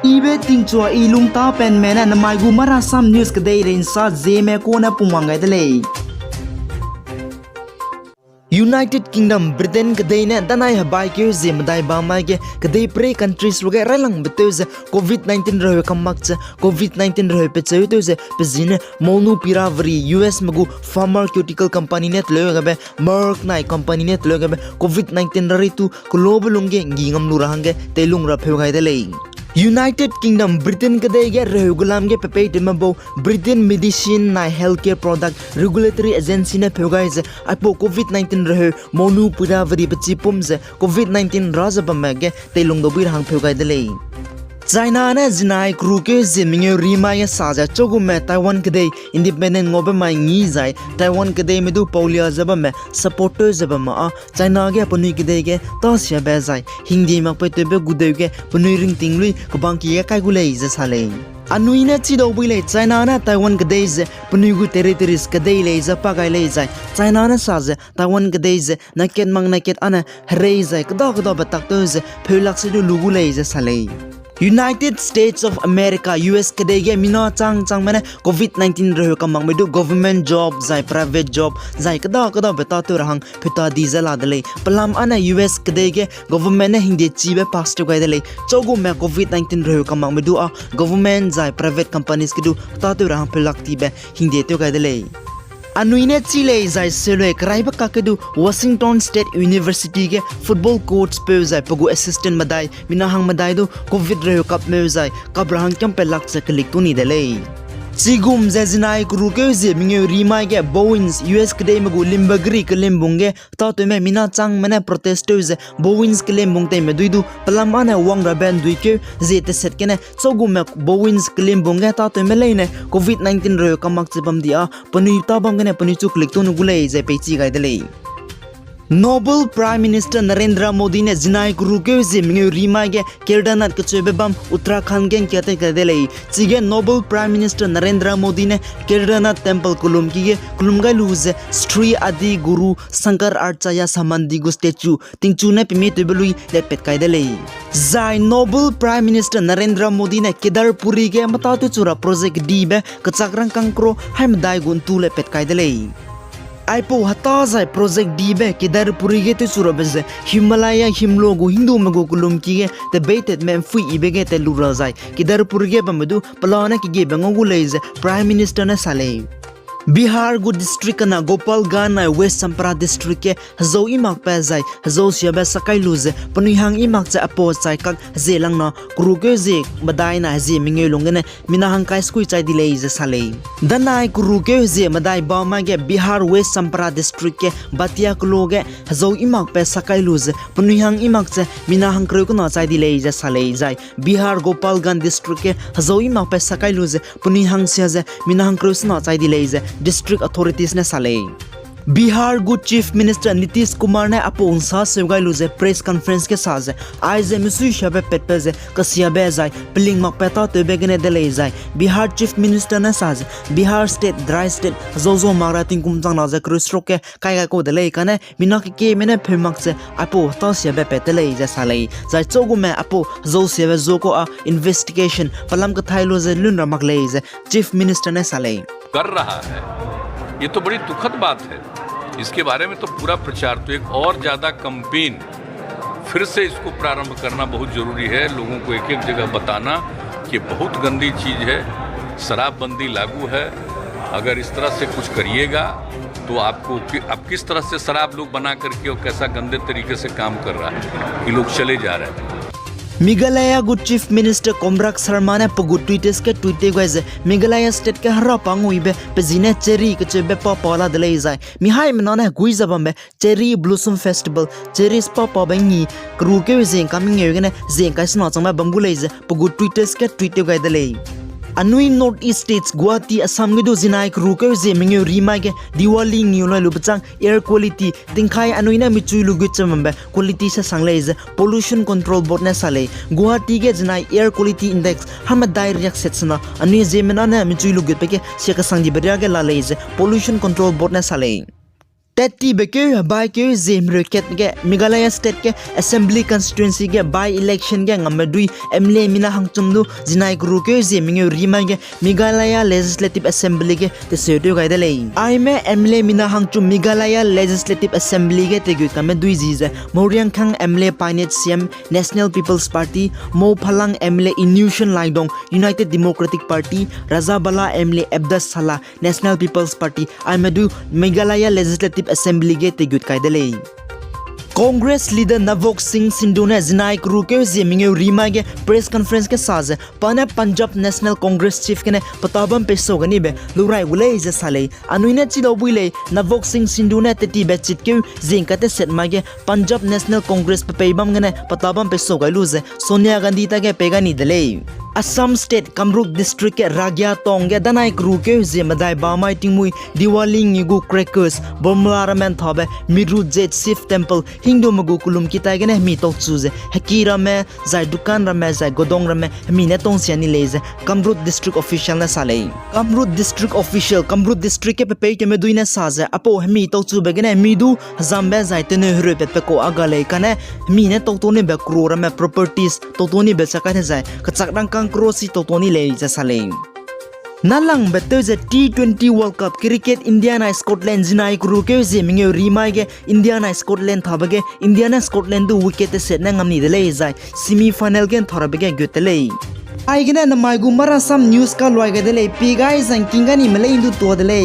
Ibe tingchua ilung ta pen mena na mai gu mara sam news kadai rin sa Zeme ko na pumangai dale. United Kingdom Britain kadai na danai habai ke Zeme dai ba mai ke kadai pre countries roge ralang betu ze COVID-19 rohe kamak che COVID-19 rohe pe che tu ze pezine monu piravari US magu pharmaceutical company net lo gabe Merck nai company net lo gabe COVID-19 ri tu global unge ngingam lu rahange telung ra pheu gai dale. United Kingdom Britain kadai ge regulam ge pepe temabo Britain medicine na healthcare product regulatory agency na phogai je apo COVID-19 rehe monu pura vari pachi pum je COVID-19 razabam ge telung do bir hang phogai dele. China na jinai kru ke Zeme rima ya saja chogu me Taiwan kadai independent ngobe mai ngi jai Taiwan kadai medu paulia jaba me supporter jaba ma China ge apni kadai ge to sia be jai hindi mak pe tebe gudeu ge pnui ring tingli kabang ki kai gulei je sale anuina chi do bile China na Taiwan kadai je pnui gu territories kadai le ja pa gai le jai China na saja Taiwan kadai je naket mang naket ana rei jai kda batak to je phelak se du lugu le je sale United States of America US kadai ge mina chang mane COVID-19 reho kamang medu government job zai private job zai kada beta tu rahang phita diesel adale palam ana US kadai ge government ne hindi chibe pass to gai dale chogu me COVID-19 reho kamang medu a government zai private companies kidu ta tu rahang philak ti be hindi to gai dale Anuine Chile zai sele kraiba kakedu Washington State University ge football coach pe zai pogu assistant madai minahang madai do COVID reho kap me zai kabrahang kyam pe lak se klik tuni dele Chigum zajinai kru ke je minge rima ge Bowens US kdei magu limbagri kelembunge ta to me mina chang mane protesters Bowens kelembung te me duidu palamana wang raben duike je te set kene chogum me Bowens kelembunge ta to me leine COVID-19 ro kamak chibam dia pani ta bam gane pani chu klik tunu gulei je pe chi gai dele Nobel Prime Minister Narendra Modi ne jinai kru ke je minge rima ge Kedarnath ke chebe bam Uttarakhand gen kyate ka dele chige Nobel Prime Minister Narendra Modi ne Kedarnath temple kulum ki kulum ga luze Sri Adi Guru Shankar Acharya Samandi gu statue tingchu ne pimi tebelui le pet kai dele zai Nobel Prime Minister Narendra Modi ne Kedarpuri ge mata tu chura project di be kachakrang kangkro haim dai gun tu le pet kai dele Aipo hata zai project dibe Kedarpuri ge te surabeze Himalaya himlogo hindu mago kulum ki ge te baited mem fui ibege te lura zai Kedarpuri ge bamadu palana ki ge bangogu leize Prime Minister na sale Bihar gu district na Gopalganj na West Champara district ke hazo imak pa zai hazo siabe sakai luze panihang imak cha apo chai kak zelang na kruge je badai na je minge longene minahang kai skui chai dilei je sale danai kruge je madai ba ma ge Bihar West Champara district ke batia kloge hazo imak pa sakai luze panihang imak cha minahang kreu na chai dilei je sale zai Bihar Gopalganj district ke hazo imak pa sakai luze panihang sia je minahang kreu na chai dilei je district authorities ne sale Bihar good Chief Minister Nitish Kumar ne apo unsa segai luze press conference ke saze aize misu shabe petpeze kasia be zai pling mak peta to begene dele zai Bihar Chief Minister ne saze Bihar state dry state zozo marating kumjang na ze krusro ke kai ko dele kane minak ke mene phemak se apo ta shabe petele ze sale zai chogu me apo zo sebe zo ko investigation palam ka thailo ze lun ramak le ze Chief Minister ne sale कर रहा है ये तो बड़ी दुखद बात है इसके बारे में तो पूरा प्रचार तो एक और ज़्यादा कैंपेन फिर से इसको प्रारंभ करना बहुत ज़रूरी है लोगों को एक जगह बताना कि बहुत गंदी चीज़ है शराबबंदी लागू है अगर इस तरह से कुछ करिएगा तो आपको अब किस तरह से शराब लोग बना करके और कैसा गंदे तरीके से काम कर रहा है ये लोग चले जा रहे हैं Meghalaya good Chief Minister Komrak Sharma ne pogu tweets ke tweete gwaise Meghalaya state ke harra pangu ibe pezine cherry ke chebe pa pala dele zai mihai menane gui zabambe cherry blossom festival cherry pa pa bangi kru ke zen coming yene zen kai sna changma bambulei ze pogu tweets ke tweete gwa dele Anui North East States Guwahati Assam gido jinai kruke je mingyo rima ge Diwali ngiula lubchang air quality tingkhai anui na michui lugu chambe quality sa sanglei je pollution control board na sale Guwahati ge jinai air quality index hama dai react setsna anui je mena na michui lugu peke seka sangdi beria ge lalei je pollution control board na sale Tati beke by ke Zeme Rocket ke Meghalaya State ke Assembly Constituency ke by election ke ngamadui emle mina hangchumdu jinai guru ke Zeme rima ke Meghalaya Legislative Assembly ke te sedo gaida lei ai me emle mina hangchum Meghalaya Legislative Assembly ke te gu kamadui jiza Moriang Khang emle Painet CM National People's Party Mo Phalang emle Inution Laidong United Democratic Party Raja Bala emle Abdas Sala National People's Party ai medu Meghalaya Legislative Assembly ge te gut kaidale Congress leader Navok Singh Sindhu ne jinai kru ke Zeme rima ge press conference ke saz pana Punjab National Congress chief ke ne patabam peso gani be lurai ulei je sale anuina chido buile Navok Singh Sindhu ne teti be chit ke jinkate set ma ge Punjab National Congress pe peibam ne patabam peso ga luze Sonia Gandhi ta ge pegani dele Assam State Kamrup District ke Ragya Tong ge danai kru ke Zeme dai ba mai tingmui Diwali ngigu crackers bomlaramen thobe Miru Jet Shiv Temple Hindu magu kulum kita gane mi tok chuze hakira me zai dukan rame zai godong rame mi ne tong siani leze Kamrup District official na salei Kamrup District official Kamrup District ke pe ke me duina saze apo mi tok chu begane mi du zambe zai tene hre pe ko agale kane mi ne tok to ne be kro rame properties tok to ni be sakane zai kachak dang kang kro si tok to ni le ja salei Nalang betul je T20 World Cup cricket India na Scotland jinai kru ke Zeme rima ge India na Scotland thabage India na Scotland du wicket set na ngamni dele jai semi final gen thorabage gotele ai gena na mai gu marasam news ka loi ge dele pi guys and kingani malai du to dele